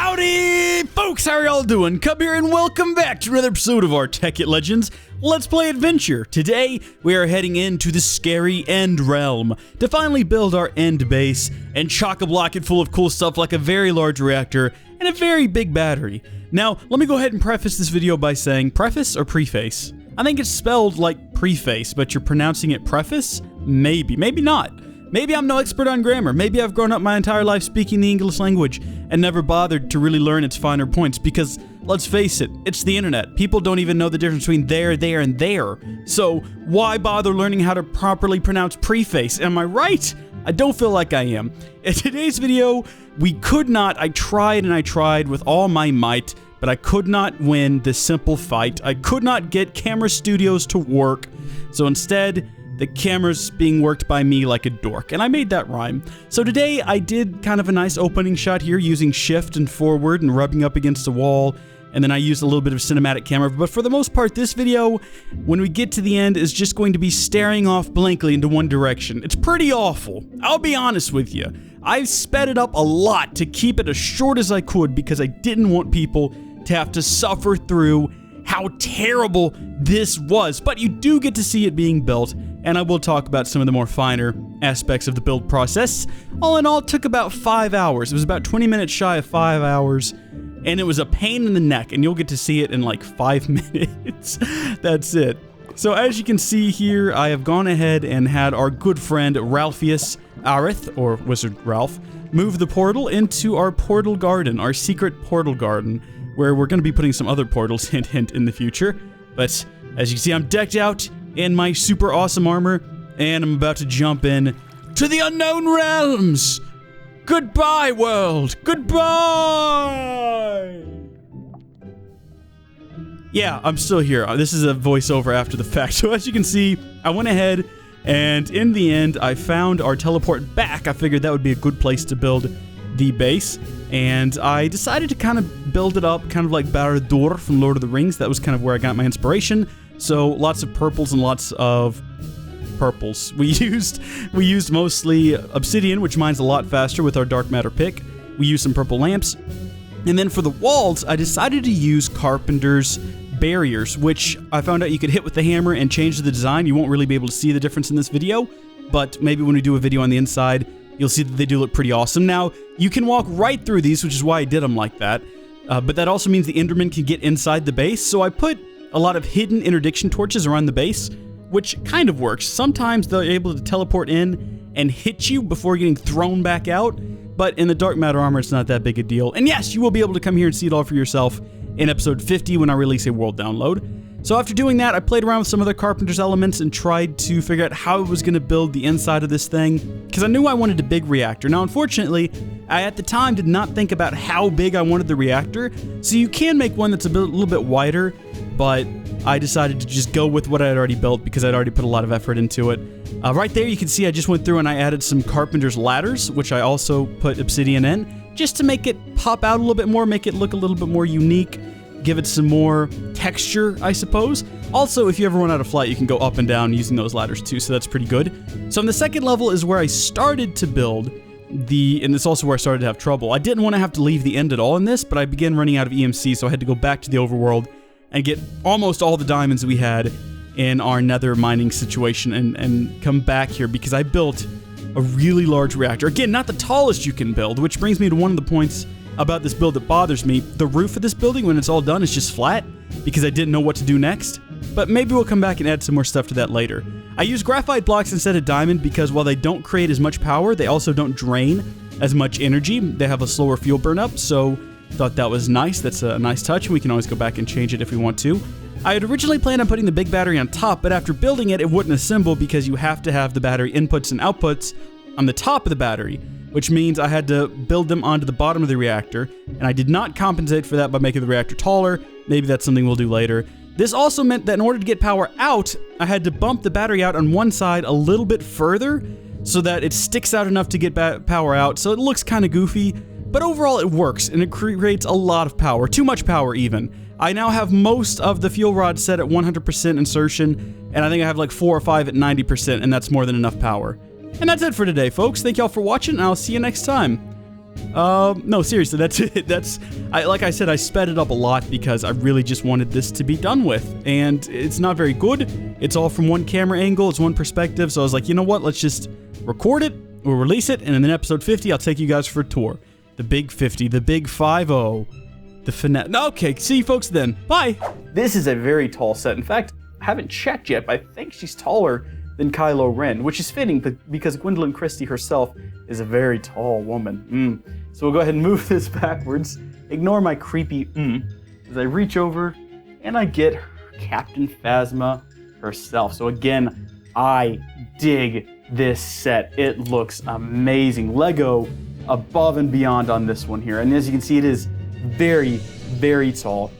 Howdy, folks! How are y'all doing? Cub here, and welcome back to another episode of our Tekkit Legends Let's Play Adventure. Today, we are heading into the scary End Realm to finally build our End base and chock-a-block it full of cool stuff like a very large reactor and a very big battery. Now, let me go ahead and preface this video by saying preface or preface? I think it's spelled like preface, but you're pronouncing it preface? Maybe, maybe not. Maybe I'm no expert on grammar. Maybe I've grown up my entire life speaking the English language and never bothered to really learn its finer points because, let's face it, it's the internet. People don't even know the difference between there, and there. So why bother learning how to properly pronounce preface? Am I right? I don't feel like I am. In today's video, I tried with all my might, but I could not win this simple fight. I could not get camera studios to work. So instead, the camera's being worked by me like a dork, and I made that rhyme. So today I did kind of a nice opening shot here using shift and forward and rubbing up against a wall, and then I used a little bit of cinematic camera, but for the most part this video, when we get to the end, is just going to be staring off blankly into one direction. It's pretty awful, I'll be honest with you. I sped it up a lot to keep it as short as I could because I didn't want people to have to suffer through how terrible this was, but you do get to see it being built, and I will talk about some of the more finer aspects of the build process. All in all, it took about 5 hours. It was about 20 minutes shy of 5 hours, and it was a pain in the neck, and you'll get to see it in like 5 minutes. That's it. So as you can see here, I have gone ahead and had our good friend Ralphius Arith, or Wizard Ralph, move the portal into our portal garden, our secret portal garden, where we're going to be putting some other portals, hint hint, in the future. But as you can see, I'm decked out in my super awesome armor, and I'm about to jump in to the unknown realms. Goodbye, world. Goodbye. Yeah, I'm still here. This is a voiceover after the fact. So as you can see, I went ahead, and in the end, I found our teleport back. I figured that would be a good place to build the base, and I decided to kind of build it up kind of like Cubba'Dur from Lord of the Rings. That was kind of where I got my inspiration. So lots of purples and lots of purples. We used mostly obsidian, which mines a lot faster with our dark matter pick. We used some purple lamps, and then for the walls I decided to use Carpenters Barriers, which I found out you could hit with the hammer and change the design. You won't really be able to see the difference in this video, but maybe when we do a video on the inside, you'll see that they do look pretty awesome. Now, you can walk right through these, which is why I did them like that, but that also means the Enderman can get inside the base, so I put a lot of hidden interdiction torches around the base, which kind of works. Sometimes they're able to teleport in and hit you before getting thrown back out, but in the dark matter armor, it's not that big a deal. And yes, you will be able to come here and see it all for yourself in episode 50 when I release a world download. So after doing that, I played around with some other Carpenter's elements and tried to figure out how I was going to build the inside of this thing, because I knew I wanted a big reactor. Now, unfortunately, I at the time did not think about how big I wanted the reactor, so you can make one that's a little bit wider, but I decided to just go with what I had already built because I'd already put a lot of effort into it. Right there, you can see I just went through and I added some Carpenter's ladders, which I also put obsidian in, just to make it pop out a little bit more, make it look a little bit more unique, give it some more texture, I suppose. Also, if you ever run out of flight, you can go up and down using those ladders too, so that's pretty good. So on the second level is where I started to build and it's also where I started to have trouble. I didn't want to have to leave the end at all in this, but I began running out of EMC, so I had to go back to the overworld and get almost all the diamonds we had in our nether mining situation and come back here because I built a really large reactor. Again, not the tallest you can build, which brings me to one of the points about this build that bothers me. The roof of this building, when it's all done, is just flat because I didn't know what to do next. But maybe we'll come back and add some more stuff to that later. I use graphite blocks instead of diamond because while they don't create as much power, they also don't drain as much energy. They have a slower fuel burn up, so thought that was nice. That's a nice touch, and we can always go back and change it if we want to. I had originally planned on putting the big battery on top, but after building it, it wouldn't assemble because you have to have the battery inputs and outputs on the top of the battery, which means I had to build them onto the bottom of the reactor, and I did not compensate for that by making the reactor taller. Maybe that's something we'll do later. This also meant that in order to get power out, I had to bump the battery out on one side a little bit further so that it sticks out enough to get power out, so it looks kind of goofy, but overall it works, and it creates a lot of power, too much power even. I now have most of the fuel rods set at 100% insertion, and I think I have like 4 or 5 at 90%, and that's more than enough power. And that's it for today, folks. Thank y'all for watching, and I'll see you next time. No, seriously, that's it. Like I said, I sped it up a lot because I really just wanted this to be done with, and it's not very good. It's all from one camera angle, it's one perspective, so I was like, you know what, let's just record it, we'll release it, and in episode 50, I'll take you guys for a tour. The big 50, the big 50, the finale. Okay, see you folks then. Bye! This is a very tall set. In fact, I haven't checked yet, but I think she's taller than Kylo Ren, which is fitting because Gwendolyn Christie herself is a very tall woman. So we'll go ahead and move this backwards. Ignore my creepy as I reach over and I get Captain Phasma herself. So again, I dig this set. It looks amazing. Lego above and beyond on this one here. And as you can see, it is very, very tall.